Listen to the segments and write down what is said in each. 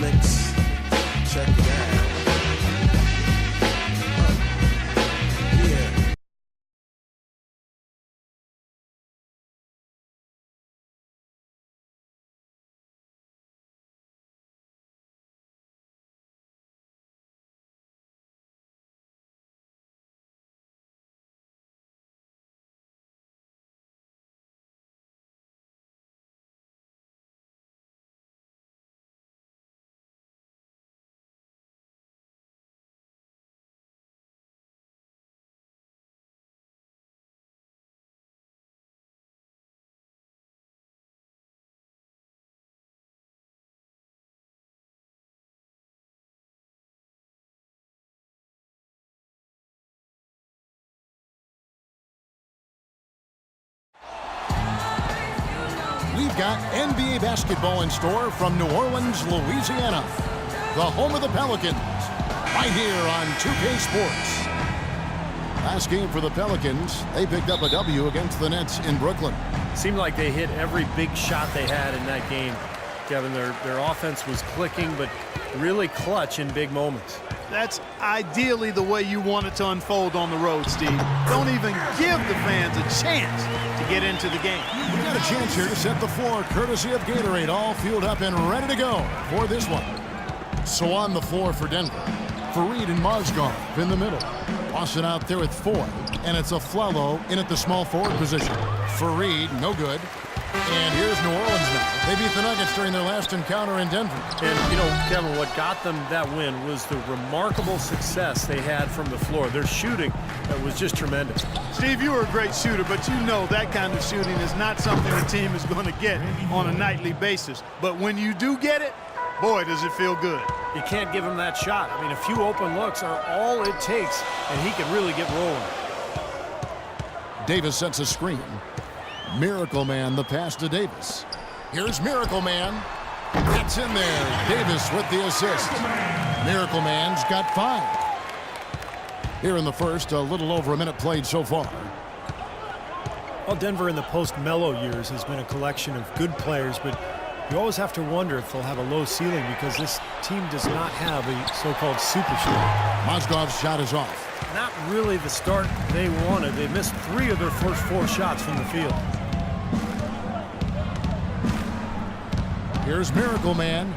mix. Check it out. Yeah. We've got NBA basketball in store from New Orleans, Louisiana, the home of the Pelicans, right here on 2K Sports. Last game for the Pelicans, they picked up a W against the Nets in Brooklyn. Seemed like they hit every big shot they had in that game. Kevin, their offense was clicking, but really clutch in big moments. That's ideally the way you want it to unfold on the road, Steve. Don't even give the fans a chance to get into the game. We got a chance here to set the floor, courtesy of Gatorade, all fueled up and ready to go for this one. So on the floor for Denver, Faried and Mozgov in the middle. Lawson out there with 4, and it's Afflalo in at the small forward position. Faried, no good. And here's New Orleans now. They beat the Nuggets during their last encounter in Denver. And, you know, Kevin, what got them that win was the remarkable success they had from the floor. Their shooting was just tremendous. Steve, you were a great shooter, but you know that kind of shooting is not something the team is going to get on a nightly basis. But when you do get it, boy, does it feel good. You can't give him that shot. I mean, a few open looks are all it takes, and he can really get rolling. Davis sets a screen. Miracle Man, the pass to Davis. Here's Miracle Man. It's in there. Davis with the assist. Miracle Man's got 5. Here in the first, a little over a minute played so far. Well, Denver in the post-Melo years has been a collection of good players, but you always have to wonder if they'll have a low ceiling because this team does not have a so-called superstar. Mozgov's shot is off. Not really the start they wanted. They missed 3 of their first 4 shots from the field. Here's Miracle Man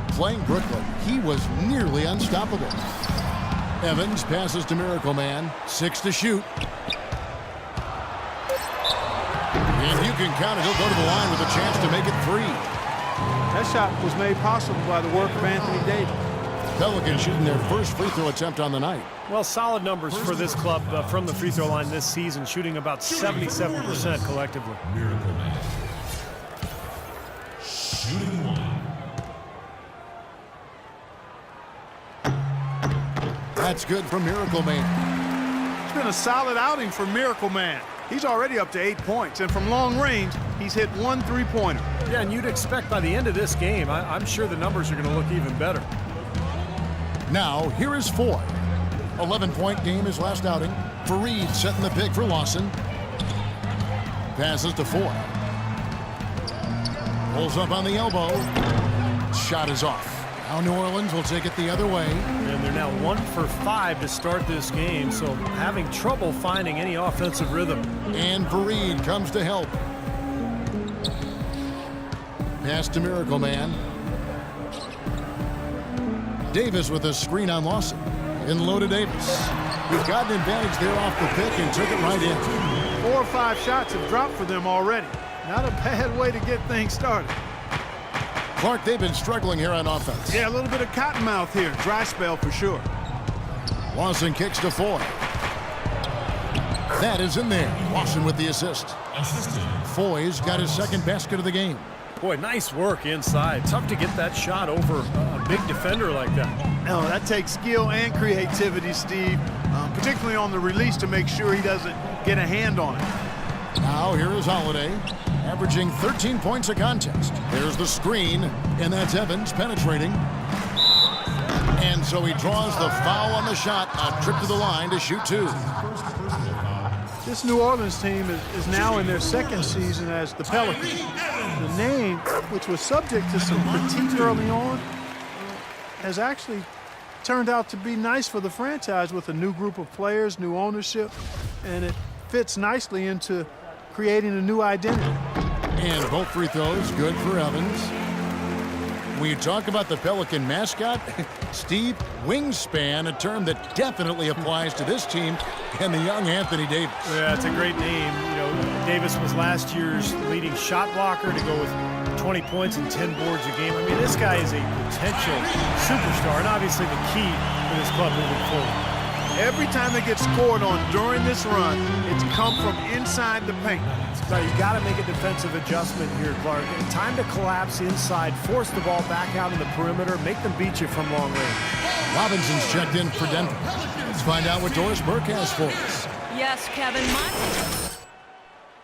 playing Brooklyn. He was nearly unstoppable. Evans passes to Miracle Man. 6 to shoot. And you can count it. He'll go to the line with a chance to make it 3. That shot was made possible by the work of Anthony Davis. Pelicans shooting their first free throw attempt on the night. Well, solid numbers for this club from the free throw line this season, shooting about 77% collectively. Miracle Man. Shooting 1. That's good from Miracle Man. It's been a solid outing for Miracle Man. He's already up to 8 points, and from long range, he's hit 1 3-pointer. Yeah, and you'd expect by the end of this game, I'm sure the numbers are going to look even better. Now, here is 4. 11-point game his last outing. Faried setting the pick for Lawson. Passes to 4. Pulls up on the elbow. Shot is off. Now New Orleans will take it the other way. And they're now 1 for 5 to start this game, so having trouble finding any offensive rhythm. And Faried comes to help. Pass to Miracle Man. Davis with a screen on Lawson. In low to Davis. We've got an advantage there off the pick and took it right in. 4 or 5 shots have dropped for them already. Not a bad way to get things started. Clark, they've been struggling here on offense. Yeah, a little bit of cottonmouth here. Dry spell for sure. Lawson kicks to Foy. That is in there. Lawson with the assist. Foy's got his second basket of the game. Boy, nice work inside. Tough to get that shot over a big defender like that. No, that takes skill and creativity, Steve, particularly on the release to make sure he doesn't get a hand on it. Now here is Holiday, averaging 13 points a contest. There's the screen, and that's Evans penetrating. And so he draws the foul on the shot, a trip to the line to shoot 2. This New Orleans team is now in their second season as the Pelicans. The name, which was subject to some critique early on, has actually turned out to be nice for the franchise with a new group of players, new ownership, and it fits nicely into creating a new identity. And both free throws good for Evans. When you talk about the Pelican mascot, Steve, wingspan, a term that definitely applies to this team and the young Anthony Davis. Yeah, it's a great name. You know, Davis was last year's leading shot blocker to go with 20 points and 10 boards a game. I mean, this guy is a potential superstar and obviously the key for this club moving forward. Every time it gets scored on during this run, it's come from inside the paint. So you got to make a defensive adjustment here, Clark. Time to collapse inside, force the ball back out in the perimeter, make them beat you from long range. Robinson's checked in for Denver. Let's find out what Doris Burke has for us. Yes, Kevin,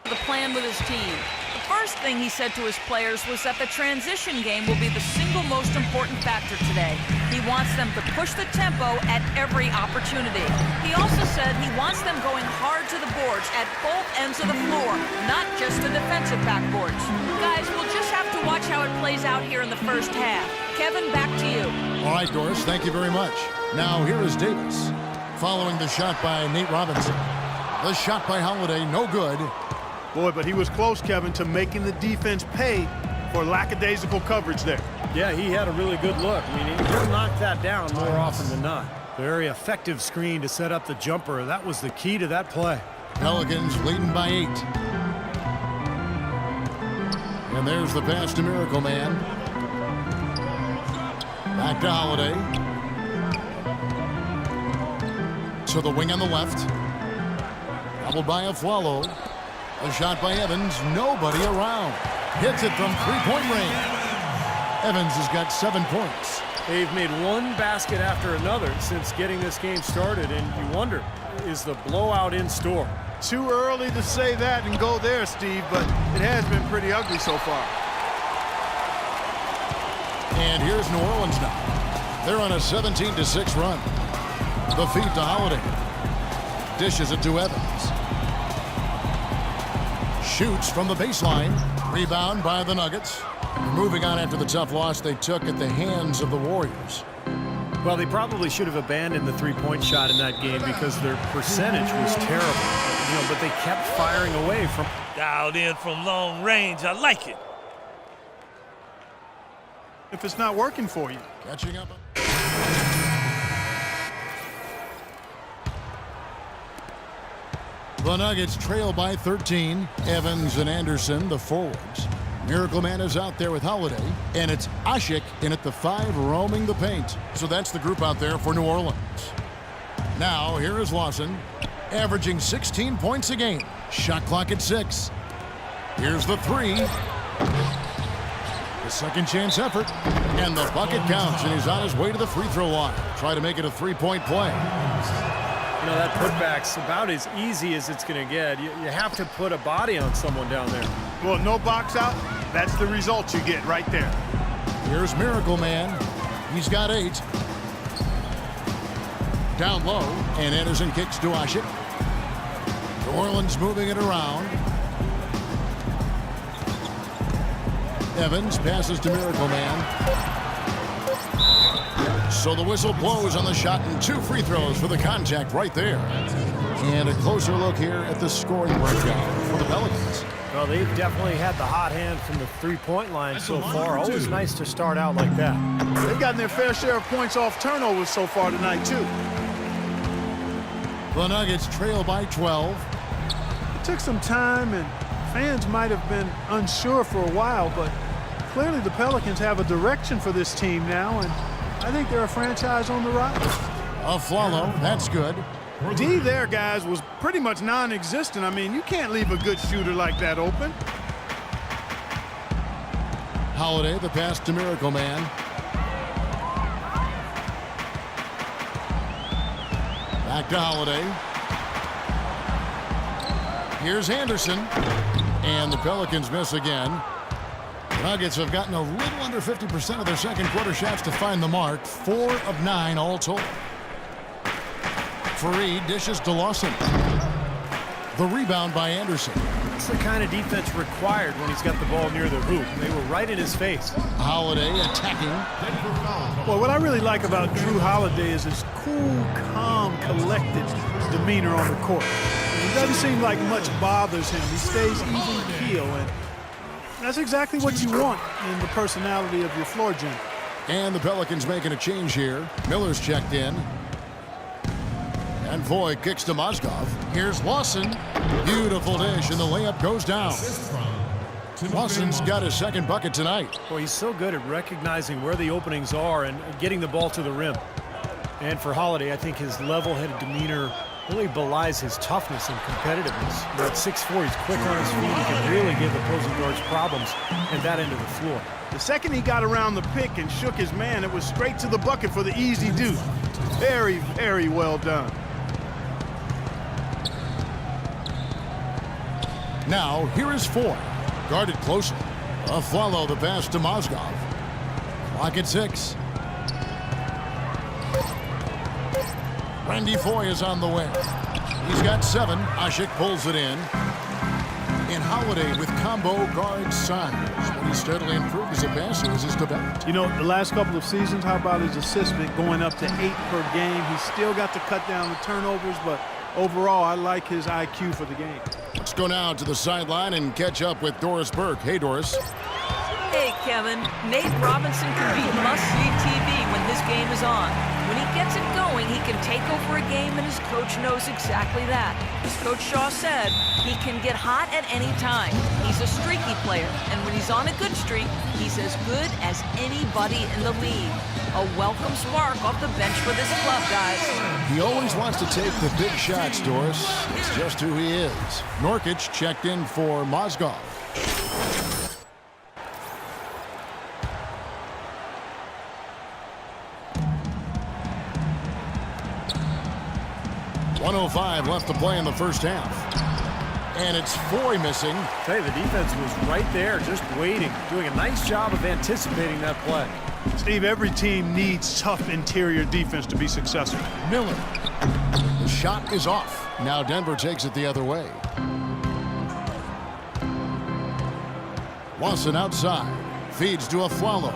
the plan with his team. The first thing he said to his players was that the transition game will be the single most important factor today. He wants them to push the tempo at every opportunity. He also said he wants them going hard to the boards at both ends of the floor, not just the defensive backboards. Guys, we'll just have to watch how it plays out here in the first half. Kevin, back to you. All right, Doris, thank you very much. Now here is Davis, following the shot by Nate Robinson. The shot by Holiday, no good. Boy, but he was close, Kevin, to making the defense pay for lackadaisical coverage there. Yeah, he had a really good look. I mean, he'll knock that down more often than not. Very effective screen to set up the jumper. That was the key to that play. Pelicans leading by 8. And there's the pass to Miracle Man. Back to Holiday. To the wing on the left. Doubled by Aflalo. A shot by Evans. Nobody around. Hits it from three-point range. Evans has got 7 points. They've made one basket after another since getting this game started, and you wonder, is the blowout in store? Too early to say that and go there, Steve, but it has been pretty ugly so far. And here's New Orleans now. They're on a 17-6 run. The feed to Holiday. Dishes it to Evans. Shoots from the baseline. Rebound by the Nuggets. Moving on after the tough loss they took at the hands of the Warriors. Well, they probably should have abandoned the three-point shot in that game because their percentage was terrible. You know, but they kept firing away from. Dialed in from long range. I like it. If it's not working for you. Catching up. The Nuggets trail by 13. Evans and Anderson, the forwards. Miracle Man is out there with Holiday, and it's Asik in at the 5 roaming the paint. So that's the group out there for New Orleans. Now, here is Lawson, averaging 16 points a game. Shot clock at 6. Here's the 3. The second chance effort, and the bucket counts, and he's on his way to the free throw line. Try to make it a three-point play. You know, that putback's about as easy as it's going to get. You have to put a body on someone down there. Well, no box out. That's the result you get right there. Here's Miracle Man. He's got 8. Down low, and Anderson kicks to Asik. New Orleans moving it around. Evans passes to Miracle Man. So the whistle blows on the shot and 2 free throws for the contact right there. And a closer look here at the scoring breakdown for the Pelicans. Well, they've definitely had the hot hand from the three-point line so far. Always nice to start out like that. They've gotten their fair share of points off turnovers so far tonight, too. The Nuggets trail by 12. It took some time, and fans might have been unsure for a while, but clearly the Pelicans have a direction for this team now, and I think they're a franchise on the rise. Aflalo, that's good. D there, guys, was pretty much non-existent. I mean, you can't leave a good shooter like that open. Holiday, the pass to Miracle Man. Back to Holiday. Here's Anderson. And the Pelicans miss again. The Nuggets have gotten a little under 50% of their second quarter shots to find the mark. 4 of 9 all told. Fareed dishes to Lawson. The rebound by Anderson. It's the kind of defense required when he's got the ball near the hoop. They were right in his face. Holiday attacking. Well, what I really like about Drew Holiday is his cool, calm, collected demeanor on the court. It doesn't seem like much bothers him. He stays even keel, and that's exactly what you want in the personality of your floor general. And the Pelicans making a change here. Miller's checked in. And Voigt kicks to Mozgov. Here's Lawson. Beautiful dish, and the layup goes down. Lawson's got his second bucket tonight. Well, he's so good at recognizing where the openings are and getting the ball to the rim. And for Holiday, I think his level-headed demeanor really belies his toughness and competitiveness. At 6'4", he's quick on his feet. He can really give opposing guards problems at that end of the floor. The second he got around the pick and shook his man, it was straight to the bucket for the easy deuce. Very, very well done. Now, here is Ford. Guarded closely. Follow the pass to Mozgov. Clock at 6. Randy Foye is on the way. He's got 7. Asik pulls it in. And Holiday with combo guard size. But he's steadily improved as a passer as he's developed. You know, the last couple of seasons, how about his assistment going up to 8 per game? He's still got to cut down the turnovers, but overall, I like his IQ for the game. Let's go now to the sideline and catch up with Doris Burke. Hey, Doris. Hey, Kevin. Nate Robinson can be must-see TV when his game is on. When he gets it going, he can take over a game, and his coach knows exactly that. As Coach Shaw said, he can get hot at any time. He's a streaky player, and when he's on a good streak, he's as good as anybody in the league. A welcome spark off the bench for this club, guys. He always wants to take the big shots, Doris. It's just who he is. Nurkic checked in for Mozgov. .105 left to play in the first half. And it's Foye missing. I tell you, the defense was right there, just waiting, doing a nice job of anticipating that play. Steve, every team needs tough interior defense to be successful. Miller. The shot is off. Now Denver takes it the other way. Lawson outside. Feeds to Afflalo.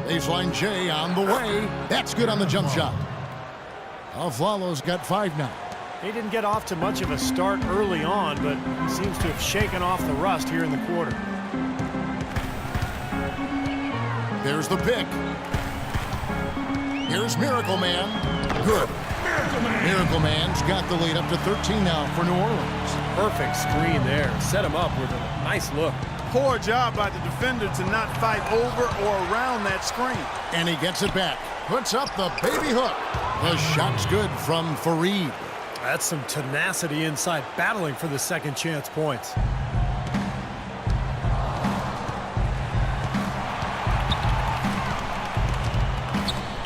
Baseline J on the way. That's good on the jump shot. Afflalo's got 5 now. He didn't get off to much of a start early on, but seems to have shaken off the rust here in the quarter. There's the pick. Here's Miracle Man. Good. Miracle Man's got the lead up to 13 now for New Orleans. Perfect screen there. Set him up with a nice look. Poor job by the defender to not fight over or around that screen. And he gets it back. Puts up the baby hook. The shot's good from Fareed. That's some tenacity inside, battling for the second chance points.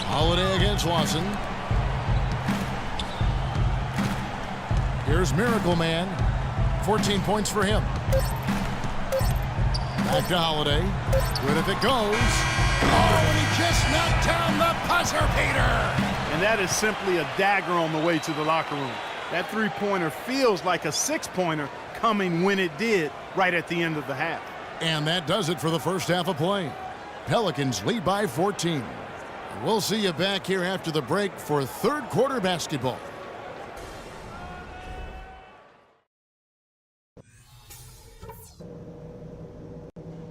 Holiday against Lawson. Here's Miracle Man. 14 points for him. Back to Holiday. Good if it goes. Oh, and he just knocked down the buzzer beater. And that is simply a dagger on the way to the locker room. That three-pointer feels like a 6-pointer coming when it did right at the end of the half. And that does it for the first half of play. Pelicans lead by 14. We'll see you back here after the break for third quarter basketball.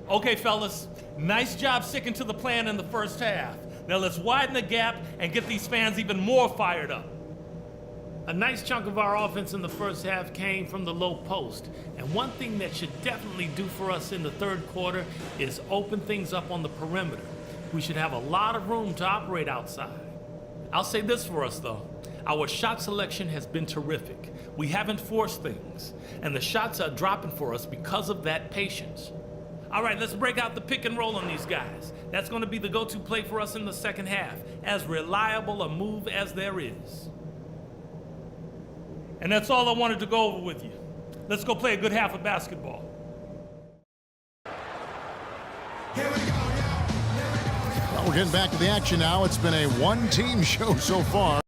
Okay, fellas, nice job sticking to the plan in the first half. Now let's widen the gap and get these fans even more fired up. A nice chunk of our offense in the first half came from the low post. And one thing that should definitely do for us in the third quarter is open things up on the perimeter. We should have a lot of room to operate outside. I'll say this for us, though. Our shot selection has been terrific. We haven't forced things, and the shots are dropping for us because of that patience. All right, let's break out the pick and roll on these guys. That's going to be the go-to play for us in the second half, as reliable a move as there is. And that's all I wanted to go over with you. Let's go play a good half of basketball. Well, we're getting back to the action now. It's been a one-team show so far.